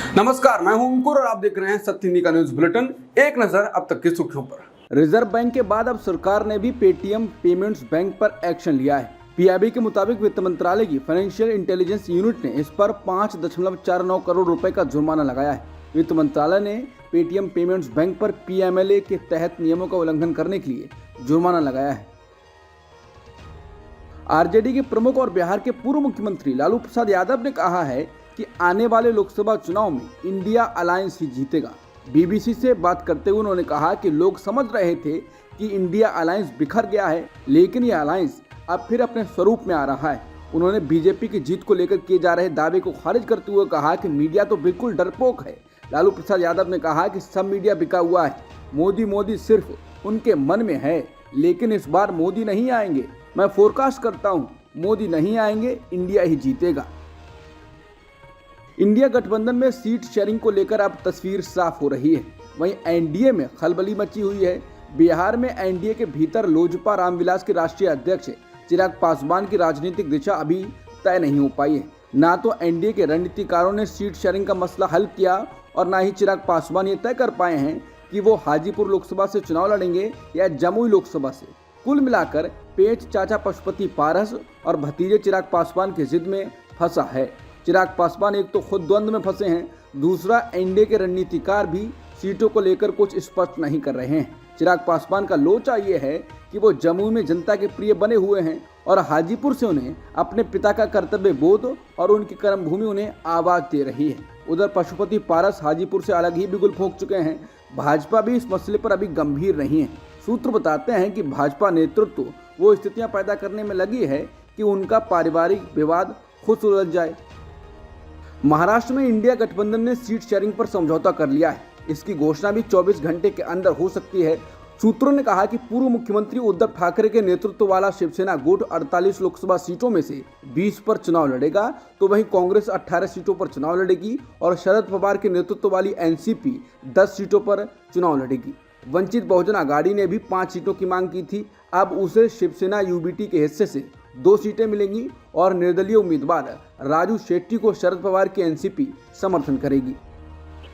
नमस्कार, मैं हूं अंकुर और आप देख रहे हैं सत्य हिंदी का न्यूज बुलेटिन। एक नजर अब तक की सुर्खियों पर। रिजर्व बैंक के बाद अब सरकार ने भी पेटीएम पेमेंट्स बैंक पर एक्शन लिया है। पीआईबी के मुताबिक वित्त मंत्रालय की फाइनेंशियल इंटेलिजेंस यूनिट ने इस पर 5.49 करोड़ रुपए का जुर्माना लगाया है। वित्त मंत्रालय ने पेटीएम पेमेंट्स बैंक पर पीएमएलए के तहत नियमों का उल्लंघन करने के लिए जुर्माना लगाया है। आरजेडी के प्रमुख और बिहार के पूर्व मुख्यमंत्री लालू प्रसाद यादव ने कहा है कि आने वाले लोकसभा चुनाव में इंडिया अलायंस ही जीतेगा। बीबीसी से बात करते हुए उन्होंने कहा कि लोग समझ रहे थे कि इंडिया अलायंस बिखर गया है, लेकिन यह अलायंस अब फिर अपने स्वरूप में आ रहा है। उन्होंने बीजेपी की जीत को लेकर किए जा रहे दावे को खारिज करते हुए कहा कि मीडिया तो बिल्कुल डरपोक है। लालू प्रसाद यादव ने कहा कि सब मीडिया बिका हुआ है, मोदी सिर्फ उनके मन में है, लेकिन इस बार मोदी नहीं आएंगे। मैं फोरकास्ट करता हूँ, मोदी नहीं आएंगे, इंडिया ही जीतेगा। इंडिया गठबंधन में सीट शेयरिंग को लेकर अब तस्वीर साफ हो रही है। वहीं एनडीए में खलबली मची हुई है। बिहार में एनडीए के भीतर लोजपा रामविलास के राष्ट्रीय अध्यक्ष चिराग पासवान की राजनीतिक दिशा अभी तय नहीं हो पाई है। ना तो एनडीए के रणनीतिकारों ने सीट शेयरिंग का मसला हल किया और ना ही चिराग पासवान ये तय कर पाए हैं कि वो हाजीपुर लोकसभा से चुनाव लड़ेंगे या जमुई लोकसभा से। कुल मिलाकर पेच चाचा पशुपति पारस और भतीजे चिराग पासवान की जिद में फंसा है। चिराग पासवान एक तो खुद द्वंद्व में फंसे हैं, दूसरा एनडीए के रणनीतिकार भी सीटों को लेकर कुछ स्पष्ट नहीं कर रहे हैं। चिराग पासवान का लोचा ये है कि वो जमुई में जनता के प्रिय बने हुए हैं और हाजीपुर से उन्हें अपने पिता का कर्तव्य बोध और उनकी कर्मभूमि उन्हें आवाज दे रही है। उधर पशुपति पारस हाजीपुर से अलग ही बिगुल फूंक चुके हैं। भाजपा भी इस मसले पर अभी गंभीर नहीं है। सूत्र बताते हैं कि भाजपा नेतृत्व वो स्थितियां पैदा करने में लगी है कि उनका पारिवारिक विवाद खुद सुलझ जाए। महाराष्ट्र में इंडिया गठबंधन ने सीट शेयरिंग पर समझौता कर लिया है। इसकी घोषणा भी 24 घंटे के अंदर हो सकती है। सूत्रों ने कहा कि पूर्व मुख्यमंत्री उद्धव ठाकरे के नेतृत्व वाला शिवसेना गुट 48 लोकसभा सीटों में से 20 पर चुनाव लड़ेगा, तो वहीं कांग्रेस 18 सीटों पर चुनाव लड़ेगी और शरद पवार के नेतृत्व वाली एनसीपी 10 सीटों पर चुनाव लड़ेगी। वंचित बहुजन आघाड़ी ने भी 5 सीटों की मांग की थी। अब उसे शिवसेना यूबीटी के हिस्से से 2 सीटें मिलेंगी और निर्दलीय उम्मीदवार राजू शेट्टी को शरद पवार की एनसीपी समर्थन करेगी।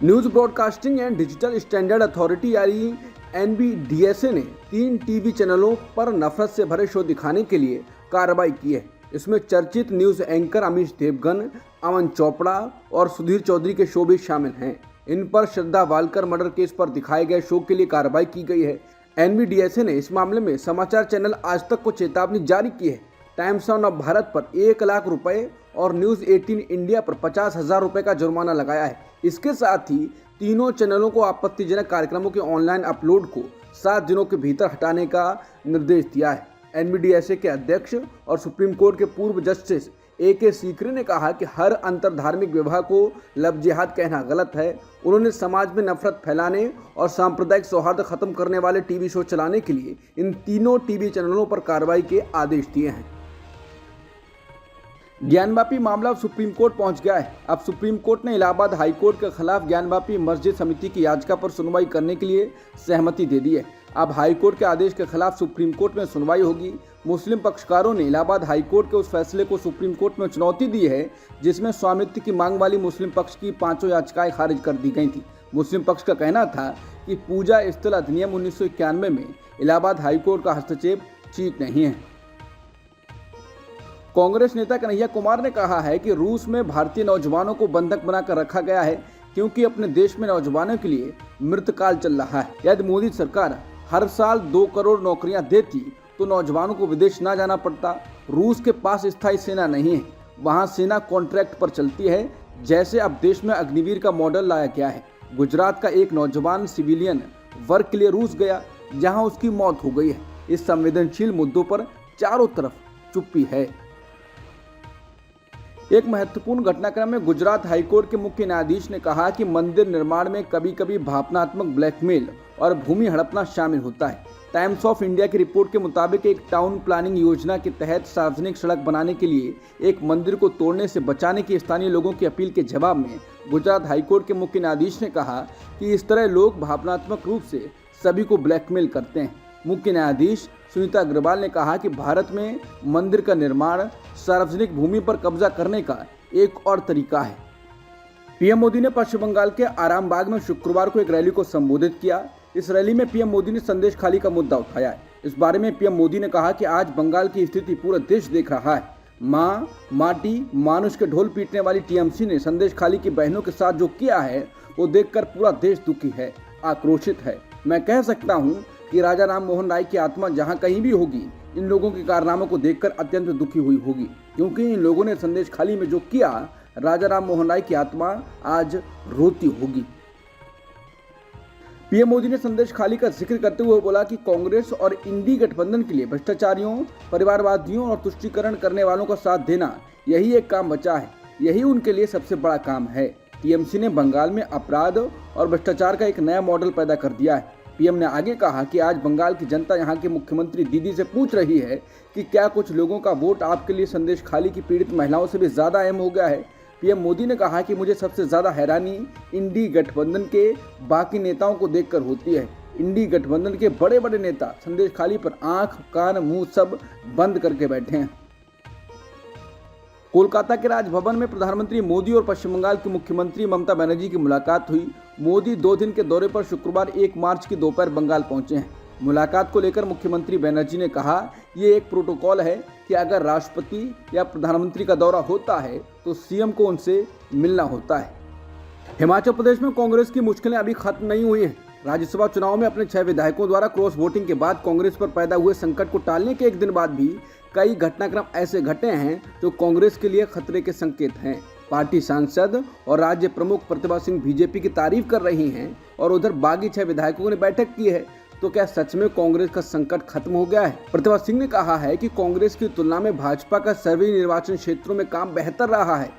News broadcasting and digital standard authority यानी एनबीडीएसए ने 3 टीवी चैनलों पर नफरत से भरे शो दिखाने के लिए कार्रवाई की है। इसमें चर्चित न्यूज एंकर अमीश देवगन, अमन चोपड़ा और सुधीर चौधरी के शो भी शामिल हैं। इन पर श्रद्धा वालकर मर्डर केस पर दिखाए गए शो के लिए कार्रवाई की गई है। एनबीडीएसए ने इस मामले में समाचार चैनल आज तक को चेतावनी जारी की है। टाइम्स ऑफ भारत पर 1 लाख रुपए और न्यूज 18 इंडिया पर 50,000 रुपए का जुर्माना लगाया है। इसके साथ ही तीनों चैनलों को आपत्तिजनक कार्यक्रमों के ऑनलाइन अपलोड को 7 दिनों के भीतर हटाने का निर्देश दिया है। एनबीडीएसए के अध्यक्ष और सुप्रीम कोर्ट के पूर्व जस्टिस AK सीकरी ने कहा कि हर अंतरधार्मिक विवाह को लव जिहाद कहना गलत है। उन्होंने समाज में नफरत फैलाने और सांप्रदायिक सौहार्द खत्म करने वाले टीवी शो चलाने के लिए इन तीनों टीवी चैनलों पर कार्रवाई के आदेश दिए हैं। ज्ञानवापी मामला अब सुप्रीम कोर्ट पहुंच गया है। अब सुप्रीम कोर्ट ने इलाहाबाद हाई कोर्ट के खिलाफ ज्ञानवापी मस्जिद समिति की याचिका पर सुनवाई करने के लिए सहमति दे दी है। अब हाई कोर्ट के आदेश के खिलाफ सुप्रीम कोर्ट में सुनवाई होगी। मुस्लिम पक्षकारों ने इलाहाबाद हाई कोर्ट के उस फैसले को सुप्रीम कोर्ट में चुनौती दी है जिसमें स्वामित्व की मांग वाली मुस्लिम पक्ष की 5 याचिकाएं खारिज कर दी गई थी। मुस्लिम पक्ष का कहना था कि पूजा स्थल अधिनियम 1991 में इलाहाबाद हाई कोर्ट का हस्तक्षेप ठीक नहीं है। कांग्रेस नेता कन्हैया कुमार ने कहा है कि रूस में भारतीय नौजवानों को बंधक बनाकर रखा गया है क्योंकि अपने देश में नौजवानों के लिए मृतकाल चल रहा है। यदि मोदी सरकार हर साल 2 करोड़ नौकरियां देती तो नौजवानों को विदेश ना जाना पड़ता। रूस के पास स्थायी सेना नहीं है, वहां सेना कॉन्ट्रैक्ट पर चलती है। जैसे अब देश में अग्निवीर का मॉडल लाया गया है। गुजरात का एक नौजवान सिविलियन वर्क के लिए रूस गया, जहां उसकी मौत हो गई है। इस संवेदनशील मुद्दों पर चारों तरफ चुप्पी है। एक महत्वपूर्ण घटनाक्रम में गुजरात हाईकोर्ट के मुख्य न्यायाधीश ने कहा कि मंदिर निर्माण में कभी कभी भावनात्मक ब्लैकमेल और भूमि हड़पना शामिल होता है। टाइम्स ऑफ इंडिया की रिपोर्ट के मुताबिक एक टाउन प्लानिंग योजना के तहत सार्वजनिक सड़क बनाने के लिए एक मंदिर को तोड़ने से बचाने की स्थानीय लोगों की अपील के जवाब में गुजरात हाईकोर्ट के मुख्य न्यायाधीश ने कहा कि इस तरह लोग भावनात्मक रूप से सभी को ब्लैकमेल करते हैं। मुख्य न्यायाधीश सुनीता अग्रवाल ने कहा कि भारत में मंदिर का निर्माण सार्वजनिक भूमि पर कब्जा करने का एक और तरीका है। पीएम मोदी ने पश्चिम बंगाल के आरामबाग में शुक्रवार को एक रैली को संबोधित किया। इस रैली में पीएम मोदी ने संदेश खाली का मुद्दा उठाया है। इस बारे में पीएम मोदी ने कहा कि आज बंगाल की स्थिति पूरा देश देख रहा है। माँ, माटी, मानुष के ढोल पीटने वाली टीएमसी ने संदेश खाली की बहनों के साथ जो किया है वो देखकर पूरा देश दुखी है, आक्रोशित है। मैं कह सकता हूँ कि राजा राम मोहन राय की आत्मा जहाँ कहीं भी होगी, इन लोगों के कारनामों को देखकर अत्यंत दुखी हुई होगी, क्योंकि इन लोगों ने संदेश खाली में जो किया, राजा राम मोहन राय की आत्मा आज रोती होगी। पीएम मोदी ने संदेश खाली का जिक्र करते हुए बोला कि कांग्रेस और इंडी गठबंधन के लिए भ्रष्टाचारियों, परिवारवादियों और तुष्टीकरण करने वालों का साथ देना, यही एक काम बचा है। यही उनके लिए सबसे बड़ा काम है। टीएमसी ने बंगाल में अपराध और भ्रष्टाचार का एक नया मॉडल पैदा कर दिया है। पीएम ने आगे कहा कि आज बंगाल की जनता यहाँ के मुख्यमंत्री दीदी से पूछ रही है कि क्या कुछ लोगों का वोट आपके लिए संदेश खाली की पीड़ित महिलाओं से भी ज़्यादा अहम हो गया है। पीएम मोदी ने कहा कि मुझे सबसे ज़्यादा हैरानी इंडी गठबंधन के बाकी नेताओं को देखकर होती है। इंडी गठबंधन के बड़े बड़े नेता संदेश खाली पर आंख, कान, मुंह सब बंद करके बैठे हैं। कोलकाता के राजभवन में प्रधानमंत्री मोदी और पश्चिम बंगाल की मुख्यमंत्री ममता बनर्जी की मुलाकात हुई। मोदी 2 दिन के दौरे पर शुक्रवार 1 मार्च की दोपहर बंगाल पहुंचे हैं। मुलाकात को लेकर मुख्यमंत्री बनर्जी ने कहा, ये एक प्रोटोकॉल है कि अगर राष्ट्रपति या प्रधानमंत्री का दौरा होता है तो सीएम को उनसे मिलना होता है। हिमाचल प्रदेश में कांग्रेस की मुश्किलें अभी खत्म नहीं हुई हैं। राज्यसभा चुनाव में अपने 6 विधायकों द्वारा क्रॉस वोटिंग के बाद कांग्रेस पर पैदा हुए संकट को टालने के एक दिन बाद भी कई घटनाक्रम ऐसे घटे हैं जो कांग्रेस के लिए खतरे के संकेत हैं। पार्टी सांसद और राज्य प्रमुख प्रतिभा सिंह बीजेपी की तारीफ कर रही हैं और उधर बागी 6 विधायकों ने बैठक की है। तो क्या सच में कांग्रेस का संकट खत्म हो गया है? प्रतिभा सिंह ने कहा है कि कांग्रेस की तुलना में भाजपा का सभी निर्वाचन क्षेत्रों में काम बेहतर रहा है।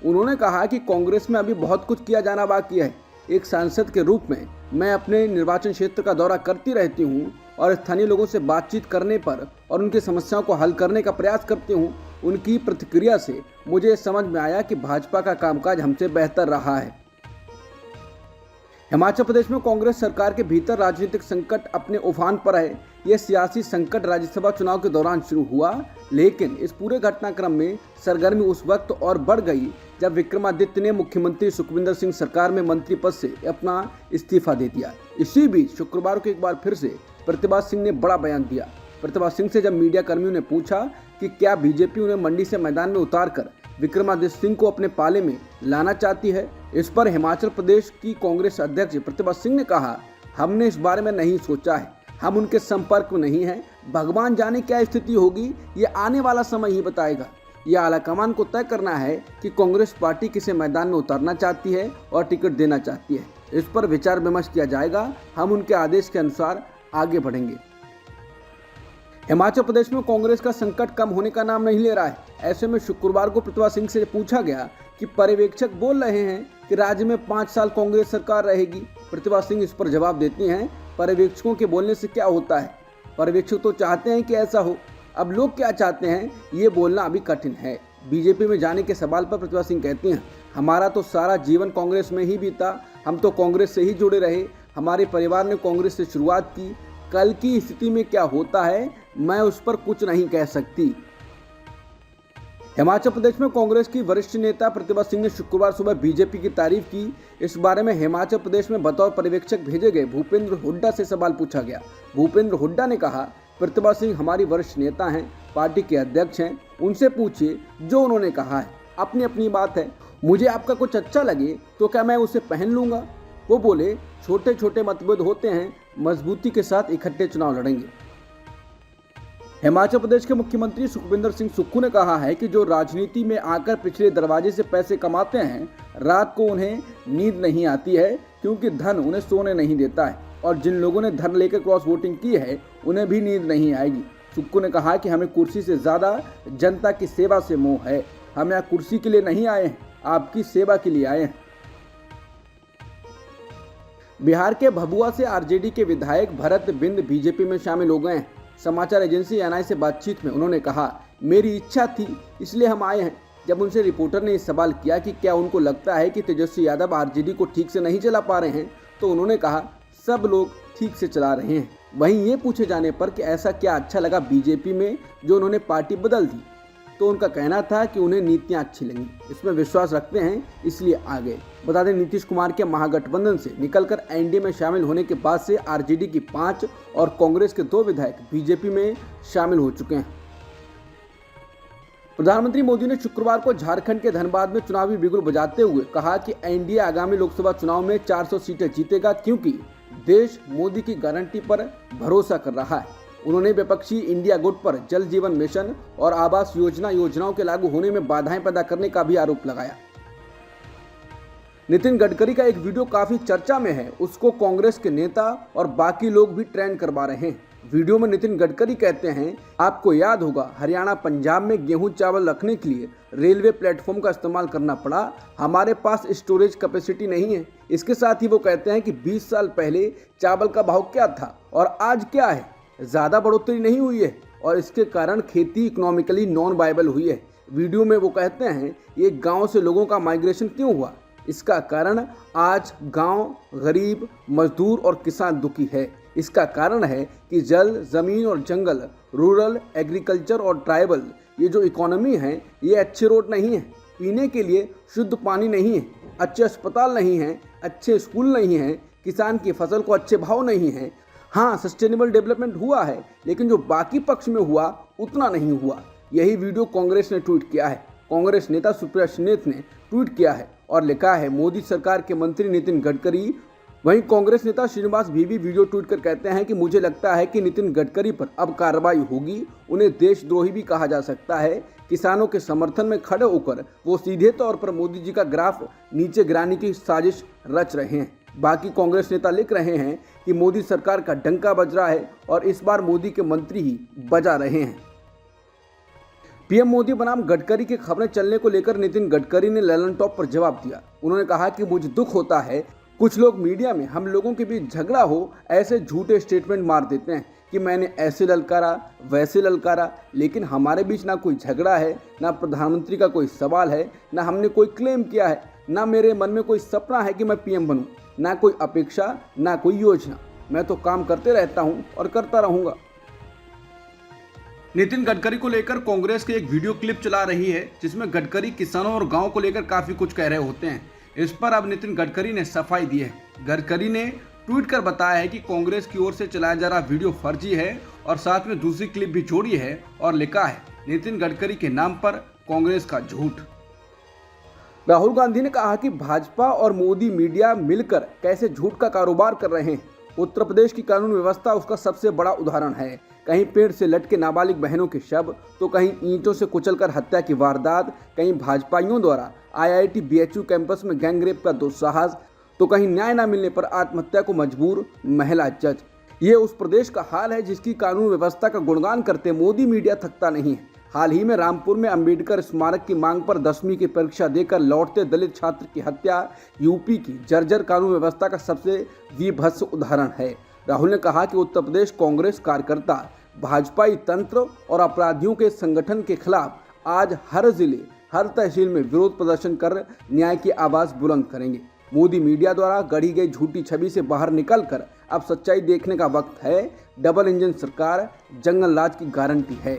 उन्होंने कहा कि कांग्रेस में अभी बहुत कुछ किया जाना बाकी है। एक सांसद के रूप में मैं अपने निर्वाचन क्षेत्र का दौरा करती रहती हूँ और स्थानीय लोगों से बातचीत करने पर और उनकी समस्याओं को हल करने का प्रयास करती हूँ। उनकी प्रतिक्रिया से मुझे समझ में आया कि भाजपा का कामकाज हमसे बेहतर रहा है। हिमाचल प्रदेश में कांग्रेस सरकार के भीतर राजनीतिक संकट अपने उफान पर है। यह सियासी संकट राज्यसभा चुनाव के दौरान शुरू हुआ, लेकिन इस पूरे घटनाक्रम में सरगर्मी उस वक्त और बढ़ गई जब विक्रमादित्य ने मुख्यमंत्री सुखविंदर सिंह सरकार में मंत्री पद से अपना इस्तीफा दे दिया। इसी बीच शुक्रवार को एक बार फिर से प्रतिभा सिंह ने बड़ा बयान दिया। प्रतिभा सिंह से जब मीडिया कर्मियों ने पूछा कि क्या बीजेपी उन्हें मंडी से मैदान में उतारकर विक्रमादित्य सिंह को अपने पाले में लाना चाहती है, इस पर हिमाचल प्रदेश की कांग्रेस अध्यक्ष प्रतिभा सिंह ने कहा, हमने इस बारे में नहीं सोचा है, हम उनके संपर्क में नहीं हैं। भगवान जाने क्या स्थिति होगी, ये आने वाला समय ही बताएगा। यह आलाकमान को तय करना है कि कांग्रेस पार्टी किसे मैदान में उतारना चाहती है और टिकट देना चाहती है। इस पर विचार विमर्श किया जाएगा। हम उनके आदेश के अनुसार आगे बढ़ेंगे। हिमाचल प्रदेश में कांग्रेस का संकट कम होने का नाम नहीं ले रहा है। ऐसे में शुक्रवार को प्रतिभा सिंह से पूछा गया कि पर्यवेक्षक बोल रहे हैं कि राज्य में 5 साल कांग्रेस सरकार रहेगी। प्रतिभा सिंह इस पर जवाब देती हैं, पर्यवेक्षकों के बोलने से क्या होता है, पर्यवेक्षक तो चाहते हैं कि ऐसा हो। अब लोग क्या चाहते हैं ये बोलना अभी कठिन है। बीजेपी में जाने के सवाल पर प्रतिभा सिंह कहती हैं, हमारा तो सारा जीवन कांग्रेस में ही बीता, हम तो कांग्रेस से ही जुड़े रहे, हमारे परिवार ने कांग्रेस से शुरुआत की। कल की स्थिति में क्या होता है मैं उस पर कुछ नहीं कह सकती। हिमाचल प्रदेश में कांग्रेस की वरिष्ठ नेता प्रतिभा सिंह ने शुक्रवार सुबह बीजेपी की तारीफ की। इस बारे में हिमाचल प्रदेश में बतौर पर्यवेक्षक भेजे गए भूपेंद्र हुड्डा से सवाल पूछा गया। भूपेंद्र हुड्डा ने कहा, प्रतिभा सिंह हमारी वरिष्ठ नेता हैं, पार्टी के अध्यक्ष हैं, उनसे पूछिए जो उन्होंने कहा है, अपनी अपनी बात है। मुझे आपका कुछ अच्छा लगे तो क्या मैं उसे पहन लूंगा। वो बोले, छोटे छोटे मतभेद होते हैं, मजबूती के साथ इकट्ठे चुनाव लड़ेंगे। हिमाचल प्रदेश के मुख्यमंत्री सुखविंदर सिंह सुक्खू ने कहा है कि जो राजनीति में आकर पिछले दरवाजे से पैसे कमाते हैं, रात को उन्हें नींद नहीं आती है क्योंकि धन उन्हें सोने नहीं देता है, और जिन लोगों ने धन लेकर क्रॉस वोटिंग की है उन्हें भी नींद नहीं आएगी। सुक्खू ने कहा कि हमें कुर्सी से ज़्यादा जनता की सेवा से मोह है। हम यहाँ कुर्सी के लिए नहीं आए हैं, आपकी सेवा के लिए आए हैं। बिहार के भभुआ से आरजेडी के विधायक भरत बिंद बीजेपी में शामिल हो गए हैं। समाचार एजेंसी एएनआई से बातचीत में उन्होंने कहा, मेरी इच्छा थी इसलिए हम आए हैं। जब उनसे रिपोर्टर ने इस सवाल किया कि क्या उनको लगता है कि तेजस्वी यादव आरजेडी को ठीक से नहीं चला पा रहे हैं, तो उन्होंने कहा, सब लोग ठीक से चला रहे हैं। वहीं ये पूछे जाने पर कि ऐसा क्या अच्छा लगा बीजेपी में जो उन्होंने पार्टी बदल दी, तो उनका कहना था कि उन्हें नीतियां अच्छी लगी, इसमें विश्वास रखते हैं, इसलिए आ गए। बता दें, नीतीश कुमार के महागठबंधन से निकलकर एनडीए में शामिल होने के बाद से आरजेडी की 5 और कांग्रेस के 2 विधायक बीजेपी में शामिल हो चुके हैं। प्रधानमंत्री मोदी ने शुक्रवार को झारखंड के धनबाद में चुनावी बिगुल बजाते हुए कहा कि एनडीए आगामी लोकसभा चुनाव में 400 सीटें जीतेगा, क्योंकि देश मोदी की गारंटी पर भरोसा कर रहा है। उन्होंने विपक्षी इंडिया गुट पर जल जीवन मिशन और आवास योजनाओं के लागू होने में बाधाएं पैदा करने का भी आरोप लगाया। नितिन गडकरी का एक वीडियो काफी चर्चा में है, उसको कांग्रेस के नेता और बाकी लोग भी ट्रेंड करवा रहे हैं। वीडियो में नितिन गडकरी कहते हैं, आपको याद होगा हरियाणा पंजाब में गेहूं चावल रखने के लिए रेलवे प्लेटफॉर्म का इस्तेमाल करना पड़ा, हमारे पास स्टोरेज कैपेसिटी नहीं है। इसके साथ ही वो कहते हैं कि 20 साल पहले चावल का भाव क्या था और आज क्या है, ज़्यादा बढ़ोतरी नहीं हुई है और इसके कारण खेती इकोनॉमिकली नॉन वायबल हुई है। वीडियो में वो कहते हैं, ये गांव से लोगों का माइग्रेशन क्यों हुआ, इसका कारण आज गांव, गरीब, मजदूर और किसान दुखी है। इसका कारण है कि जल, ज़मीन और जंगल, रूरल, एग्रीकल्चर और ट्राइबल, ये जो इकोनॉमी है, ये अच्छे रोड नहीं है, पीने के लिए शुद्ध पानी नहीं है, अच्छे अस्पताल नहीं हैं, अच्छे स्कूल नहीं हैं, किसान की फसल को अच्छे भाव नहीं हैं। हाँ, सस्टेनेबल डेवलपमेंट हुआ है, लेकिन जो बाकी पक्ष में हुआ उतना नहीं हुआ। यही वीडियो कांग्रेस ने ट्वीट किया है। कांग्रेस नेता सुप्रिया सुले ने ट्वीट किया है और लिखा है, मोदी सरकार के मंत्री नितिन गडकरी। वहीं कांग्रेस नेता श्रीनिवास भी वीडियो ट्वीट कर कहते हैं कि मुझे लगता है कि नितिन गडकरी पर अब कार्रवाई होगी, उन्हें देशद्रोही भी कहा जा सकता है। किसानों के समर्थन में खड़े होकर वो सीधे तौर पर मोदी जी का ग्राफ नीचे गिराने की साजिश रच रहे हैं। बाकी कांग्रेस नेता लिख रहे हैं कि मोदी सरकार का डंका बज रहा है और इस बार मोदी के मंत्री ही बजा रहे हैं। पीएम मोदी बनाम गडकरी की खबरें चलने को लेकर नितिन गडकरी ने ललन टॉप पर जवाब दिया। उन्होंने कहा कि मुझे दुख होता है, कुछ लोग मीडिया में हम लोगों के बीच झगड़ा हो ऐसे झूठे स्टेटमेंट मार देते हैं कि मैंने ऐसे ललकारा, वैसे ललकारा, लेकिन हमारे बीच ना कोई झगड़ा है, ना प्रधानमंत्री का कोई सवाल है, ना हमने कोई क्लेम किया है, ना मेरे मन में कोई सपना है कि मैं पीएम बनूं, ना कोई अपेक्षा, ना कोई योजना। मैं तो काम करते रहता हूं और करता रहूंगा। नितिन गडकरी को लेकर कांग्रेस की एक वीडियो क्लिप चला रही है, जिसमें गडकरी किसानों और गांव को लेकर काफी कुछ कह रहे होते हैं। इस पर अब नितिन गडकरी ने सफाई दी है। गडकरी ने ट्वीट कर बताया है कि कांग्रेस की ओर से चलाया जा रहा वीडियो फर्जी है और साथ में दूसरी क्लिप भी जोड़ी है और लिखा है, नितिन गडकरी के नाम पर कांग्रेस का झूठ। राहुल गांधी ने कहा कि भाजपा और मोदी मीडिया मिलकर कैसे झूठ का कारोबार कर रहे हैं। उत्तर प्रदेश की कानून व्यवस्था उसका सबसे बड़ा उदाहरण है। कहीं पेड़ से लटके नाबालिग बहनों के शव, तो कहीं ईंटों से कुचलकर हत्या की वारदात, कहीं भाजपाइयों द्वारा आईआईटी बीएचयू कैंपस में गैंगरेप का दुस्साहस, तो कहीं न्याय न मिलने पर आत्महत्या को मजबूर महिला जज। ये उस प्रदेश का हाल है जिसकी कानून व्यवस्था का गुणगान करते मोदी मीडिया थकता नहीं है। हाल ही में रामपुर में अंबेडकर स्मारक की मांग पर 10वीं की परीक्षा देकर लौटते दलित छात्र की हत्या यूपी की जर्जर कानून व्यवस्था का सबसे विभत्स उदाहरण है। राहुल ने कहा कि उत्तर प्रदेश कांग्रेस कार्यकर्ता भाजपाई तंत्र और अपराधियों के संगठन के खिलाफ आज हर जिले, हर तहसील में विरोध प्रदर्शन कर न्याय की आवाज बुलंद करेंगे। मोदी मीडिया द्वारा गढ़ी गई झूठी छवि से बाहर निकलकर अब सच्चाई देखने का वक्त है। डबल इंजन सरकार जंगल राज की गारंटी है।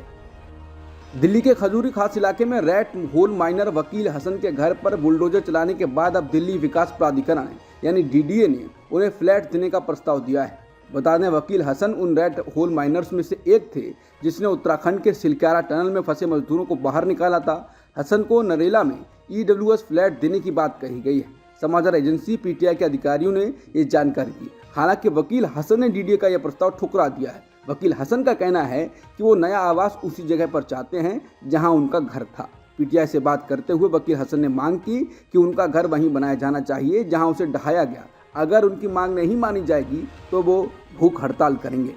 दिल्ली के खजूरी खास इलाके में रेड होल माइनर वकील हसन के घर पर बुलडोजर चलाने के बाद अब दिल्ली विकास प्राधिकरण यानी डीडीए ने उन्हें फ्लैट देने का प्रस्ताव दिया है। बता दें, वकील हसन उन रेड होल माइनर्स में से एक थे जिसने उत्तराखंड के सिलक्यारा टनल में फंसे मजदूरों को बाहर निकाला था। हसन को नरेला में ईडब्ल्यूएस फ्लैट देने की बात कही गई है। समाचार एजेंसी पीटीआई के अधिकारियों ने ये जानकारी दी। हालांकि वकील हसन ने डीडीए का यह प्रस्ताव ठुकरा दिया है। वकील हसन का कहना है कि वो नया आवास उसी जगह पर चाहते हैं जहां उनका घर था। पीटीआई से बात करते हुए वकील हसन ने मांग की कि उनका घर वहीं बनाया जाना चाहिए जहां उसे ढहाया गया। अगर उनकी मांग नहीं मानी जाएगी तो वो भूख हड़ताल करेंगे।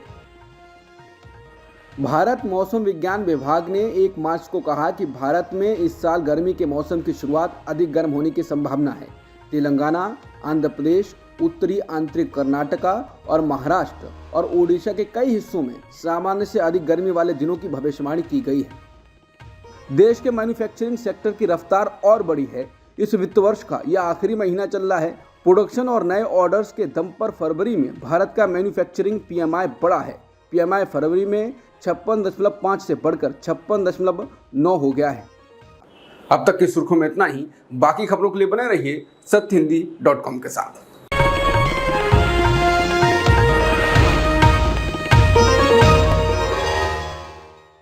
भारत मौसम विज्ञान विभाग ने 1 मार्च को कहा कि भारत में इस साल गर्मी के मौसम की शुरुआत अधिक गर्म होने की संभावना है। तेलंगाना, आंध्र प्रदेश, उत्तरी आंतरिक कर्नाटका और महाराष्ट्र और ओडिशा के कई हिस्सों में सामान्य से अधिक गर्मी वाले दिनों की भविष्यवाणी की गई है। देश के मैन्युफैक्चरिंग सेक्टर की रफ्तार और बढ़ी है। इस वित्त वर्ष का यह आखिरी महीना चल रहा है। प्रोडक्शन और नए ऑर्डर्स के दम पर फरवरी में भारत का मैन्युफैक्चरिंग पीएमआई बढ़ा है। PMI फरवरी में 56.5 से बढ़कर 56.9 हो गया है। अब तक की सुर्खियों में इतना ही। बाकी खबरों के लिए बने रहिए सत्यहिंदी.com के साथ।